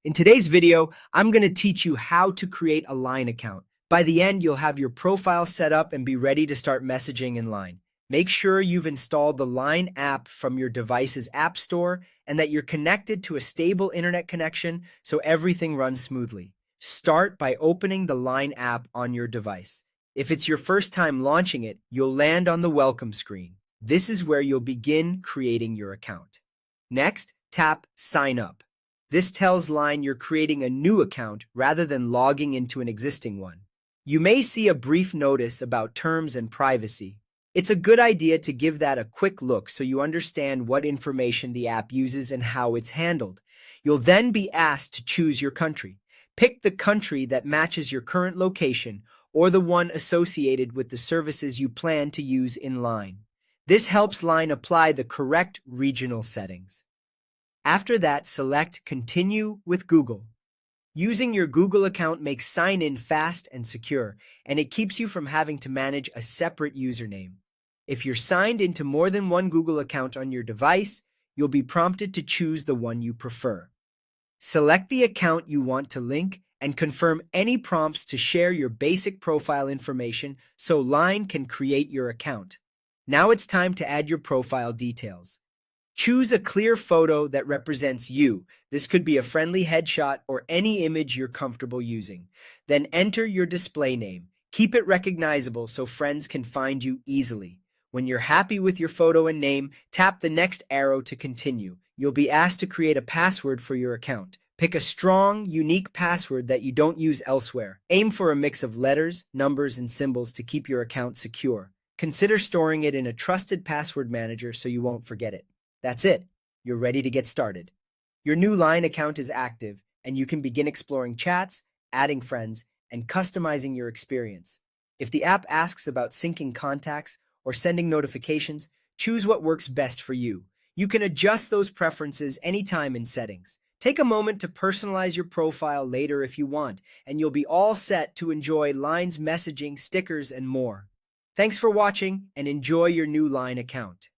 In today's video, I'm going to teach you how to create a Line account. By the end, you'll have your profile set up and be ready to start messaging in Line. Make sure you've installed the Line app from your device's app store and that you're connected to a stable internet connection so everything runs smoothly. Start by opening the Line app on your device. If it's your first time launching it, you'll land on the welcome screen. This is where you'll begin creating your account. Next, tap Sign Up. This tells Line you're creating a new account rather than logging into an existing one. You may see a brief notice about terms and privacy. It's a good idea to give that a quick look so you understand what information the app uses and how it's handled. You'll then be asked to choose your country. Pick the country that matches your current location or the one associated with the services you plan to use in Line. This helps Line apply the correct regional settings. After that, select Continue with Google. Using your Google account makes sign-in fast and secure, and it keeps you from having to manage a separate username. If you're signed into more than one Google account on your device, you'll be prompted to choose the one you prefer. Select the account you want to link and confirm any prompts to share your basic profile information so Line can create your account. Now it's time to add your profile details. Choose a clear photo that represents you. This could be a friendly headshot or any image you're comfortable using. Then enter your display name. Keep it recognizable so friends can find you easily. When you're happy with your photo and name, tap the next arrow to continue. You'll be asked to create a password for your account. Pick a strong, unique password that you don't use elsewhere. Aim for a mix of letters, numbers, and symbols to keep your account secure. Consider storing it in a trusted password manager so you won't forget it. That's it. You're ready to get started. Your new Line account is active, and you can begin exploring chats, adding friends, and customizing your experience. If the app asks about syncing contacts or sending notifications, choose what works best for you. You can adjust those preferences anytime in settings. Take a moment to personalize your profile later if you want, and you'll be all set to enjoy Line's messaging, stickers, and more. Thanks for watching, and enjoy your new Line account.